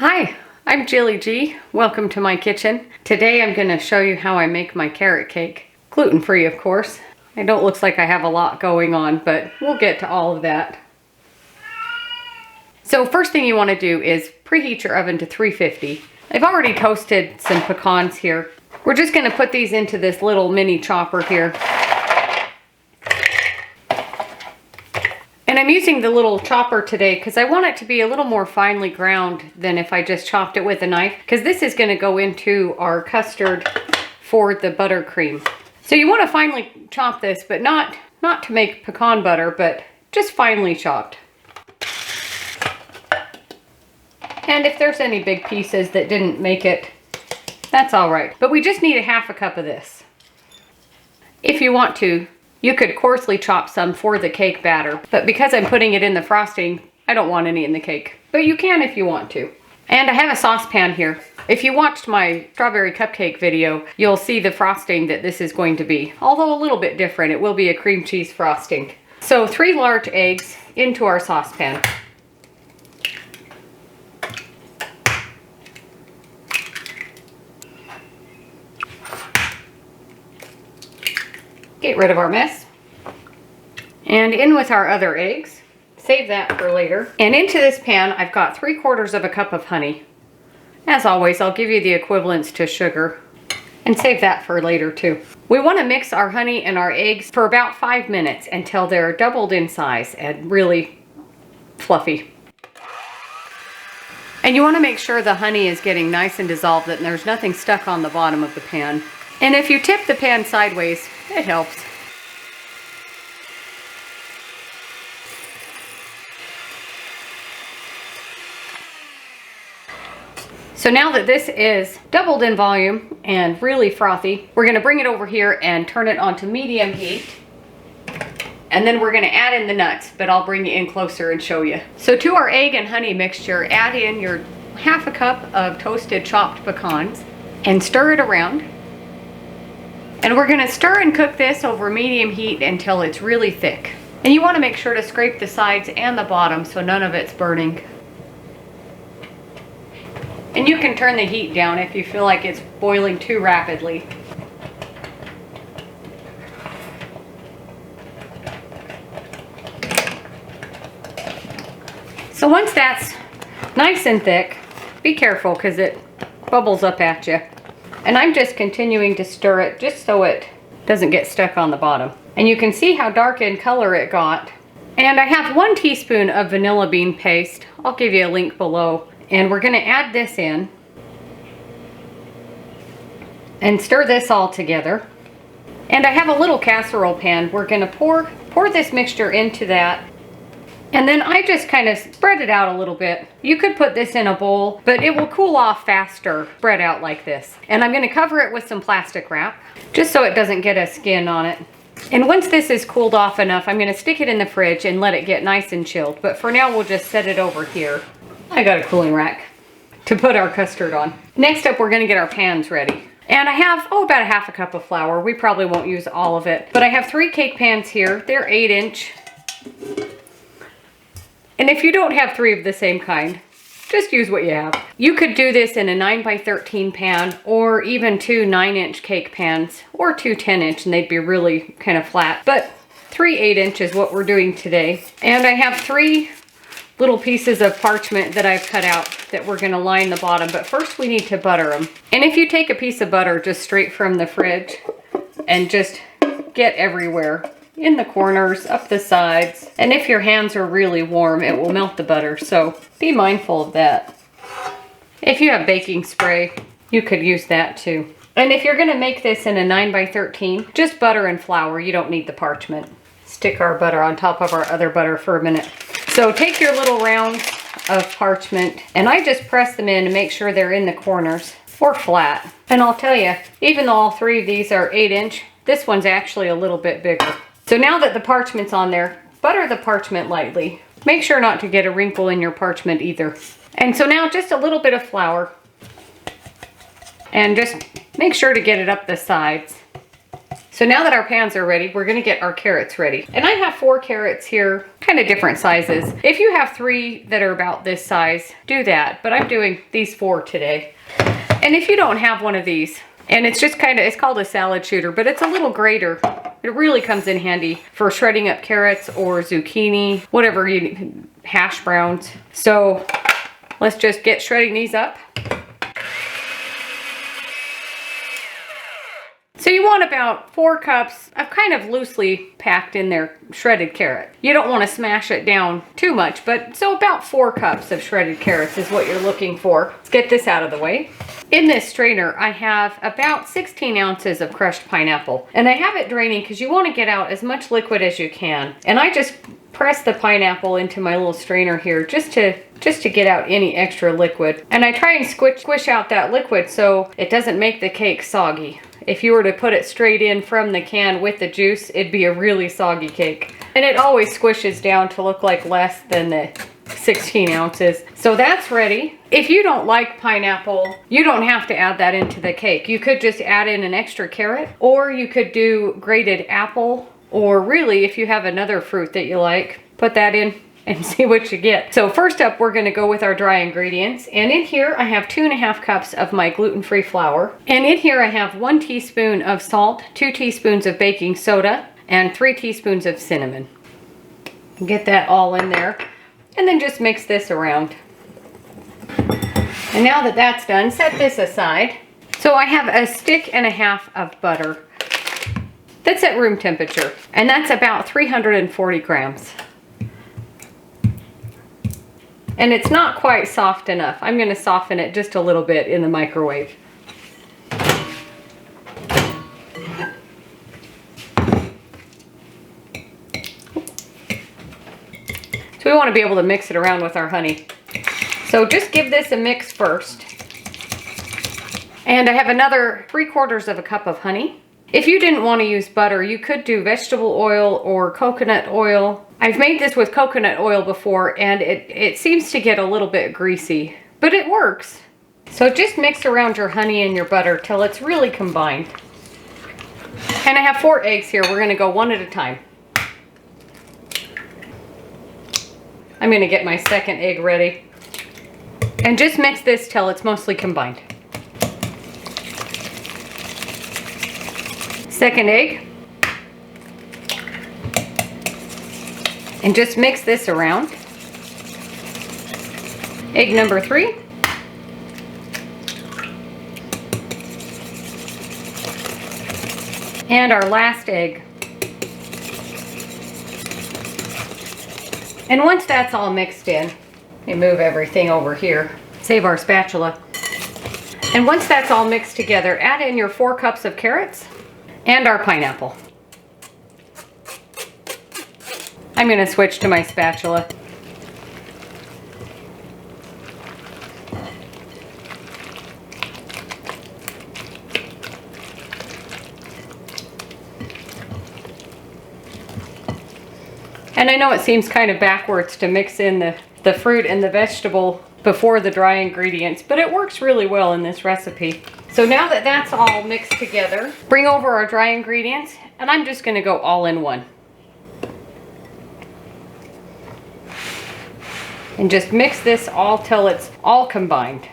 Hi, I'm Jilly G. Welcome to my kitchen. Today I'm going to show you how I make my carrot cake. Gluten-free, of course. I know it looks like I have a lot going on, but we'll get to all of that. So first thing you want to do is preheat your oven to 350. I've already toasted some pecans here. We're just going to put these into this little mini chopper here. And I'm using the little chopper today because I want it to be a little more finely ground than if I just chopped it with a knife, because this is going to go into our custard for the buttercream. So you want to finely chop this, but not to make pecan butter, but just finely chopped. And if there's any big pieces that didn't make it, that's all right. But we just need a half a cup of this. If you want to, you could coarsely chop some for the cake batter, but because I'm putting it in the frosting, I don't want any in the cake. But you can if you want to. And I have a saucepan here. If you watched my strawberry cupcake video, you'll see the frosting that this is going to be. Although a little bit different, it will be a cream cheese frosting. So 3 large eggs into our saucepan. Get rid of our mess. And in with our other eggs. Save that for later. And into this pan, I've got 3/4 of a cup of honey. As always, I'll give you the equivalents to sugar. And save that for later too. We want to mix our honey and our eggs for about 5 minutes until they're doubled in size and really fluffy. And you want to make sure the honey is getting nice and dissolved, that there's nothing stuck on the bottom of the pan. And if you tip the pan sideways, it helps. So now that this is doubled in volume and really frothy, we're going to bring it over here and turn it onto medium heat. And then we're going to add in the nuts, but I'll bring you in closer and show you. So to our egg and honey mixture, add in your half a cup of toasted chopped pecans and stir it around. And we're going to stir and cook this over medium heat until it's really thick. And you want to make sure to scrape the sides and the bottom so none of it's burning. And you can turn the heat down if you feel like it's boiling too rapidly. So once that's nice and thick, be careful because it bubbles up at you. And I'm just continuing to stir it just so it doesn't get stuck on the bottom. And you can see how dark in color it got. And I have 1 teaspoon of vanilla bean paste. I'll give you a link below. And we're going to add this in. And stir this all together. And I have a little casserole pan. We're going to pour this mixture into that. And then I just kind of spread it out a little bit. You could put this in a bowl, but it will cool off faster spread out like this. And I'm going to cover it with some plastic wrap, just so it doesn't get a skin on it. And once this is cooled off enough, I'm going to stick it in the fridge and let it get nice and chilled. But for now, we'll just set it over here. I got a cooling rack to put our custard on. Next up, we're going to get our pans ready. And I have, about a half a cup of flour. We probably won't use all of it. But I have 3 cake pans here. They're 8-inch. And if you don't have 3 of the same kind, just use what you have. You could do this in a 9x13 pan, or even 2 9-inch cake pans, or 2 10-inch, and they'd be really kind of flat. But 3 8-inch is what we're doing today. And I have 3 little pieces of parchment that I've cut out that we're going to line the bottom. But first we need to butter them. And if you take a piece of butter just straight from the fridge and just get everywhere, in the corners, up the sides. And if your hands are really warm, it will melt the butter, so be mindful of that. If you have baking spray, you could use that too. And if you're going to make this in a 9x13, just butter and flour. You don't need the parchment. Stick our butter on top of our other butter for a minute. So take your little rounds of parchment, and I just press them in to make sure they're in the corners or flat. And I'll tell you, even though all 3 of these are 8-inch, this one's actually a little bit bigger. So now that the parchment's on there, butter the parchment lightly. Make sure not to get a wrinkle in your parchment either. And so now just a little bit of flour. And just make sure to get it up the sides So now that our pans are ready, we're gonna get our carrots ready. And I have 4 carrots here, kind of different sizes. If you have 3 that are about this size, do that. But I'm doing these 4 today. And if you don't have one of these, and it's just it's called a salad shooter, but it's a little grater. It really comes in handy for shredding up carrots or zucchini, whatever you need, hash browns. So let's just get shredding these up. So you want about 4 cups of kind of loosely packed in there shredded carrot. You don't want to smash it down too much, but so about 4 cups of shredded carrots is what you're looking for. Let's get this out of the way. In this strainer, I have about 16 ounces of crushed pineapple, and I have it draining because you want to get out as much liquid as you can. And I just press the pineapple into my little strainer here just to get out any extra liquid. And I try and squish out that liquid so it doesn't make the cake soggy. If you were to put it straight in from the can with the juice, it'd be a really soggy cake. And it always squishes down to look like less than the 16 ounces. So that's ready. If you don't like pineapple, you don't have to add that into the cake. You could just add in an extra carrot, or you could do grated apple, or really if you have another fruit that you like, put that in and see what you get. So first up, we're gonna go with our dry ingredients. And in here, I have 2.5 cups of my gluten-free flour. And in here, I have 1 teaspoon of salt, 2 teaspoons of baking soda, and 3 teaspoons of cinnamon. Get that all in there. And then just mix this around. And now that that's done, set this aside. So I have a stick and a half of butter. That's at room temperature. And that's about 340 grams. And it's not quite soft enough. I'm going to soften it just a little bit in the microwave. So we want to be able to mix it around with our honey. So just give this a mix first. And I have another 3/4 cup of honey. If you didn't want to use butter, you could do vegetable oil or coconut oil. I've made this with coconut oil before, and it seems to get a little bit greasy, but it works. So just mix around your honey and your butter till it's really combined. And I have 4 eggs here. We're going to go one at a time. I'm going to get my second egg ready. And just mix this till it's mostly combined. Second egg. And just mix this around. Egg number 3. And our last egg. And once that's all mixed in, let me move everything over here, save our spatula. And once that's all mixed together, add in your 4 cups of carrots and our pineapple. I'm going to switch to my spatula. And I know it seems kind of backwards to mix in the fruit and the vegetable before the dry ingredients, but it works really well in this recipe. So now that that's all mixed together, bring over our dry ingredients, and I'm just going to go all in one. And just mix this all till it's all combined.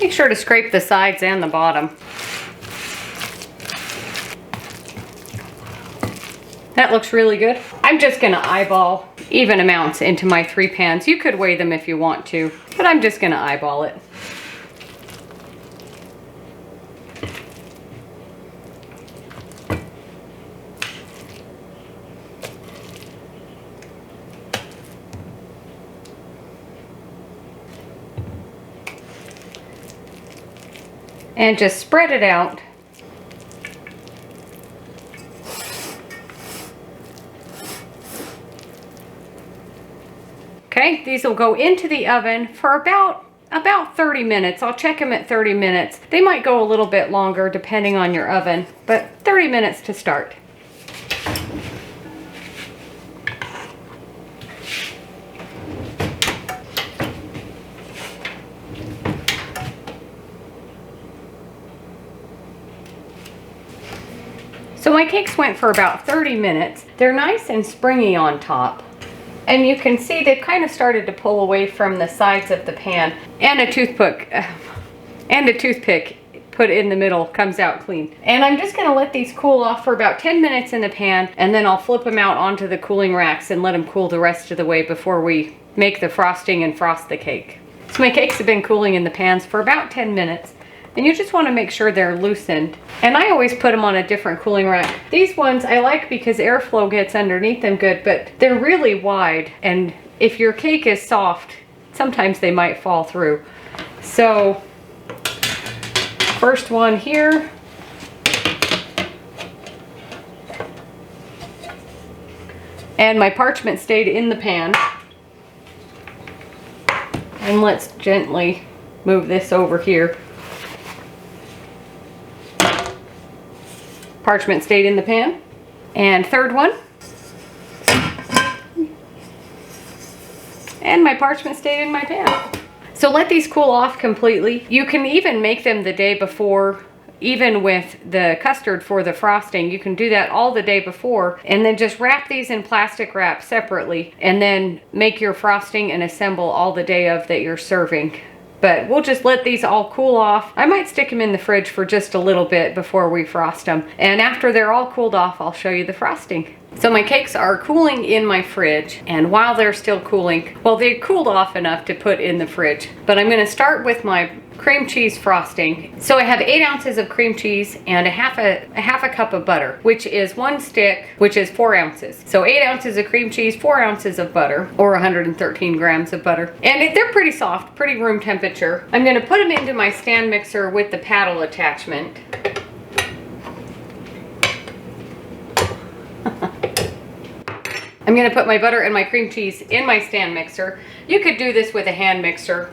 Make sure to scrape the sides and the bottom. That looks really good. I'm just gonna eyeball even amounts into my 3 pans. You could weigh them if you want to, but I'm just gonna eyeball it. And just spread it out. Okay, these will go into the oven for about 30 minutes. I'll check them at 30 minutes. They might go a little bit longer depending on your oven, but 30 minutes to start. my cakes went for about 30 minutes. They're nice and springy on top. And you can see they've kind of started to pull away from the sides of the pan. And a toothpick put in the middle comes out clean. And I'm just gonna let these cool off for about 10 minutes in the pan, and then I'll flip them out onto the cooling racks and let them cool the rest of the way before we make the frosting and frost the cake. So my cakes have been cooling in the pans for about 10 minutes. And you just want to make sure they're loosened. And I always put them on a different cooling rack. These ones I like because airflow gets underneath them good, but they're really wide. And if your cake is soft, sometimes they might fall through. So, first one here. And my parchment stayed in the pan. And let's gently move this over here. Parchment stayed in the pan. And third one. And my parchment stayed in my pan. So let these cool off completely. You can even make them the day before, even with the custard for the frosting. You can do that all the day before, and then just wrap these in plastic wrap separately, and then make your frosting and assemble all the day of that you're serving. But we'll just let these all cool off. I might stick them in the fridge for just a little bit before we frost them. And after they're all cooled off, I'll show you the frosting. So my cakes are cooling in my fridge, and while they're still cooling, well, they cooled off enough to put in the fridge. But I'm gonna start with my cream cheese frosting. So I have 8 ounces of cream cheese and a half a cup of butter, which is 1 stick, which is 4 ounces. So 8 ounces of cream cheese, 4 ounces of butter, or 113 grams of butter. And they're pretty soft, pretty room temperature. I'm gonna put them into my stand mixer with the paddle attachment. I'm gonna put my butter and my cream cheese in my stand mixer. You could do this with a hand mixer.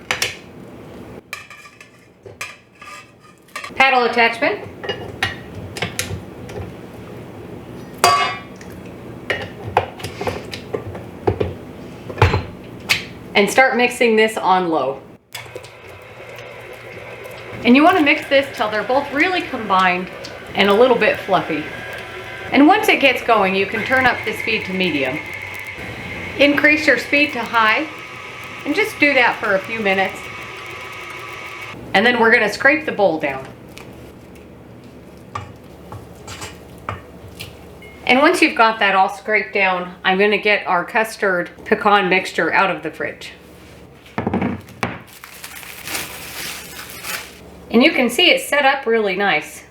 Paddle attachment. And start mixing this on low. And you want to mix this till they're both really combined and a little bit fluffy. And once it gets going, you can turn up the speed to medium. Increase your speed to high, and just do that for a few minutes. And then we're going to scrape the bowl down. And once you've got that all scraped down, I'm going to get our custard pecan mixture out of the fridge. And you can see it's set up really nice.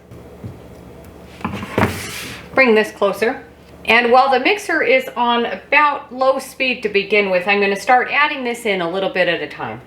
Bring this closer. And while the mixer is on about low speed to begin with, I'm going to start adding this in a little bit at a time.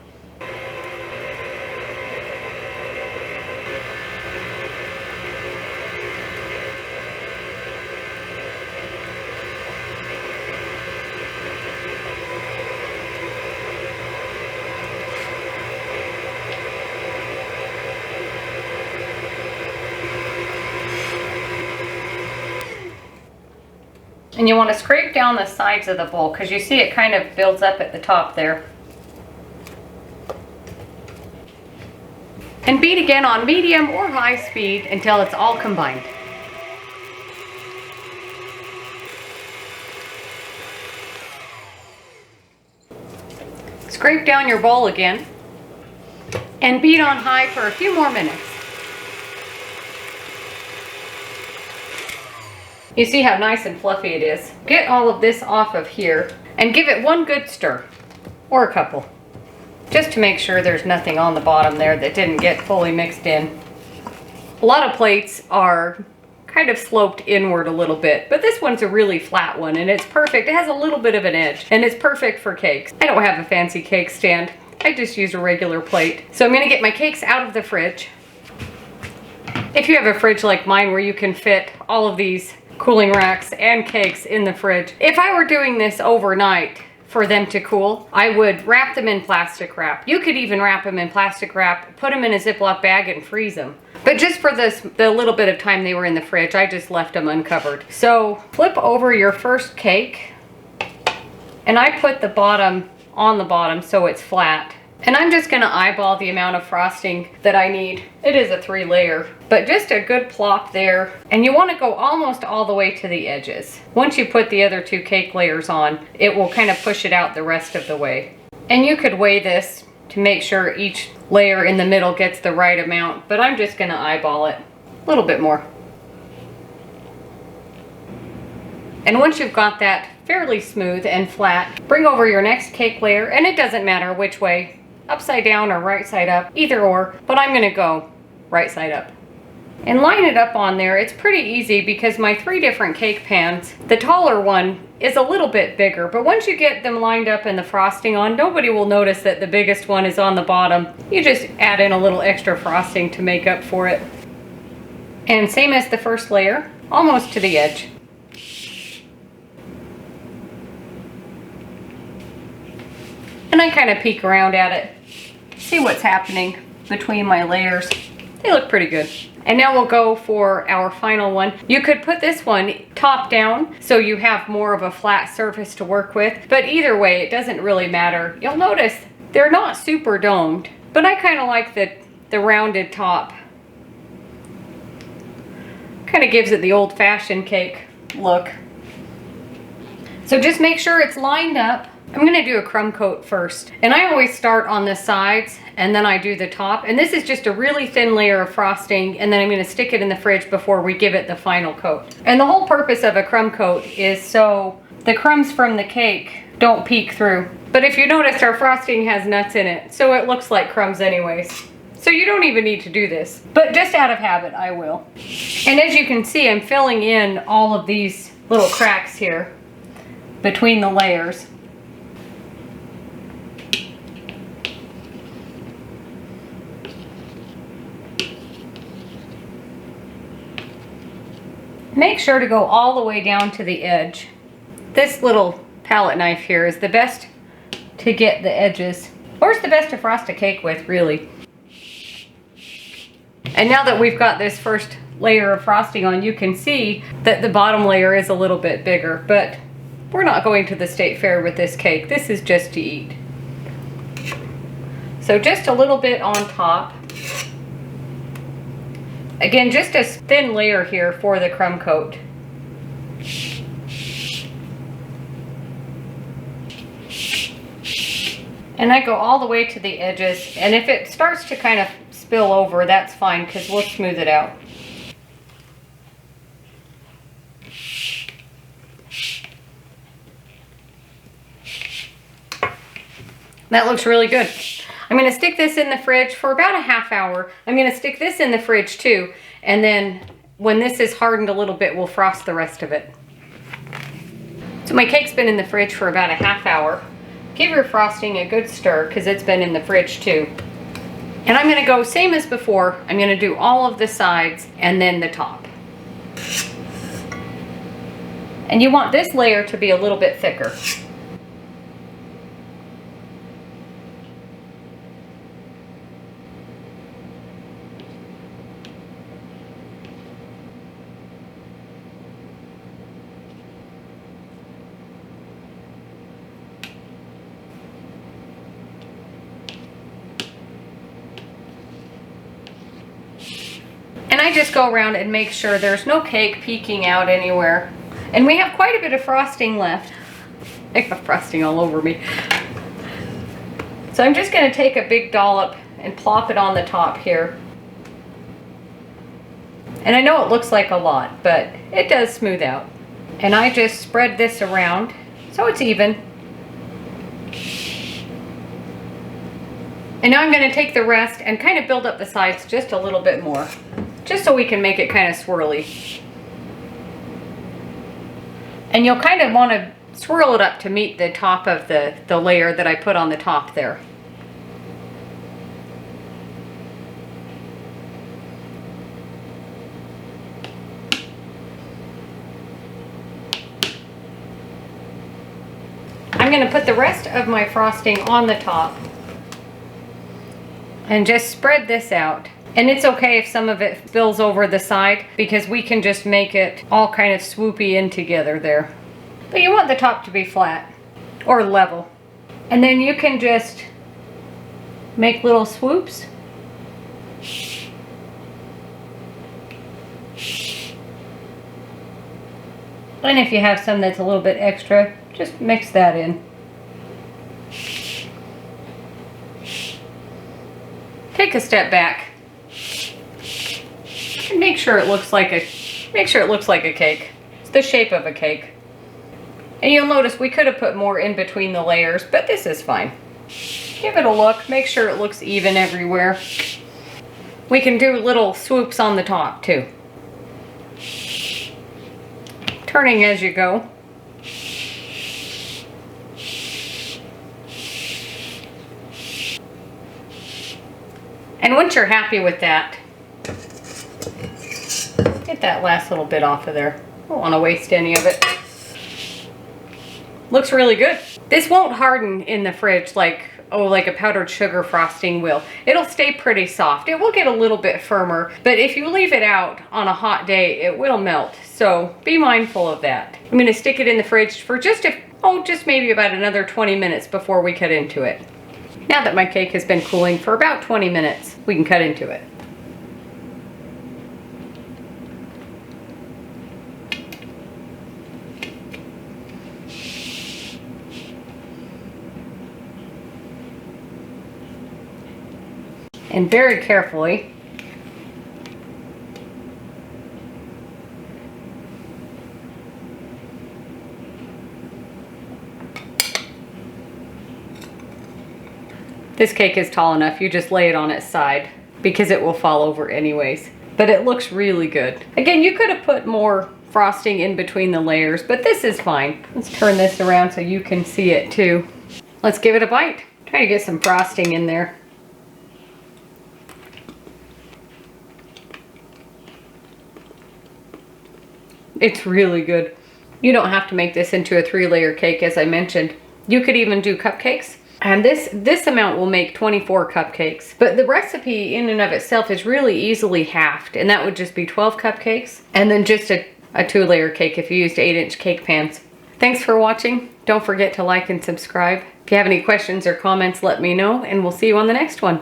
And you want to scrape down the sides of the bowl because you see it kind of builds up at the top there. And beat again on medium or high speed until it's all combined. Scrape down your bowl again and beat on high for a few more minutes. You see how nice and fluffy it is. Get all of this off of here and give it one good stir, or a couple, just to make sure there's nothing on the bottom there that didn't get fully mixed in. A lot of plates are kind of sloped inward a little bit, but this one's a really flat one and it's perfect. It has a little bit of an edge and it's perfect for cakes. I don't have a fancy cake stand. I just use a regular plate. So I'm gonna get my cakes out of the fridge. If you have a fridge like mine where you can fit all of these cooling racks and cakes in the fridge. If I were doing this overnight for them to cool, I would wrap them in plastic wrap. You could even wrap them in plastic wrap, put them in a Ziploc bag and freeze them. But just for the little bit of time they were in the fridge, I just left them uncovered. So flip over your first cake, and I put the bottom on the bottom so it's flat. And I'm just gonna eyeball the amount of frosting that I need. It is a 3-layer, but just a good plop there. And you wanna go almost all the way to the edges. Once you put the other 2 cake layers on, it will kind of push it out the rest of the way. And you could weigh this to make sure each layer in the middle gets the right amount, but I'm just gonna eyeball it a little bit more. And once you've got that fairly smooth and flat, bring over your next cake layer, and it doesn't matter which way, upside down or right side up, either or, but I'm gonna go right side up. And line it up on there. It's pretty easy because my 3 different cake pans, the taller one is a little bit bigger, but once you get them lined up and the frosting on, nobody will notice that the biggest one is on the bottom. You just add in a little extra frosting to make up for it. And same as the first layer, almost to the edge. And I kind of peek around at it, see what's happening between my layers. They look pretty good. And now we'll go for our final one. You could put this one top down so you have more of a flat surface to work with, but either way, it doesn't really matter. You'll notice they're not super domed, but I kind of like the rounded top. Kind of gives it the old-fashioned cake look. So just make sure it's lined up. I'm gonna do a crumb coat first. And I always start on the sides and then I do the top. And this is just a really thin layer of frosting, and then I'm gonna stick it in the fridge before we give it the final coat. And the whole purpose of a crumb coat is so the crumbs from the cake don't peek through. But if you notice, our frosting has nuts in it, so it looks like crumbs anyways. So you don't even need to do this, but just out of habit, I will. And as you can see, I'm filling in all of these little cracks here between the layers. Make sure to go all the way down to the edge. This little palette knife here is the best to get the edges, or it's the best to frost a cake with, really. And now that we've got this first layer of frosting on, you can see that the bottom layer is a little bit bigger, but we're not going to the state fair with this cake. This is just to eat. So just a little bit on top. Again, just a thin layer here for the crumb coat. And I go all the way to the edges, and if it starts to kind of spill over, that's fine because we'll smooth it out. That looks really good. I'm going to stick this in the fridge for about a half hour. I'm going to stick this in the fridge too, and then when this is hardened a little bit, we'll frost the rest of it. So my cake's been in the fridge for about a half hour. Give your frosting a good stir because it's been in the fridge too. And I'm going to go same as before. I'm going to do all of the sides and then the top. And you want this layer to be a little bit thicker. And I just go around and make sure there's no cake peeking out anywhere. And we have quite a bit of frosting left. I have frosting all over me. So I'm just going to take a big dollop and plop it on the top here. And I know it looks like a lot, but it does smooth out. And I just spread this around so it's even. And now I'm going to take the rest and kind of build up the sides just a little bit more, just so we can make it kind of swirly. And you'll kind of want to swirl it up to meet the top of the layer that I put on the top there. I'm going to put the rest of my frosting on the top and just spread this out. And it's okay if some of it spills over the side because we can just make it all kind of swoopy in together there. But you want the top to be flat or level. And then you can just Make little swoops. And if you have some that's a little bit extra, just mix that in. Take a step back and make sure it looks like a cake. It's the shape of a cake. And you'll notice we could have put more in between the layers, but this is fine. Give it a look, make sure it looks even everywhere. We can do little swoops on the top too. Turning as you go. And once you're happy with that, get that last little bit off of there. Don't want to waste any of it. Looks really good. This won't harden in the fridge like a powdered sugar frosting will. It'll stay pretty soft. It will get a little bit firmer, but if you leave it out on a hot day, it will melt. So be mindful of that. I'm gonna stick it in the fridge for just maybe about another 20 minutes before we cut into it. Now that my cake has been cooling for about 20 minutes, we can cut into it. And very carefully, this cake is tall enough, you just lay it on its side because it will fall over anyways. But it looks really good. Again, you could have put more frosting in between the layers, but this is fine. Let's turn this around so you can see it too. Let's give it a bite. Try to get some frosting in there. It's really good. You don't have to make this into a 3-layer cake, as I mentioned. You could even do cupcakes. And this amount will make 24 cupcakes. But the recipe in and of itself is really easily halved. And that would just be 12 cupcakes. And then just a 2-layer cake if you used 8-inch cake pans. Thanks for watching. Don't forget to like and subscribe. If you have any questions or comments, let me know. And we'll see you on the next one.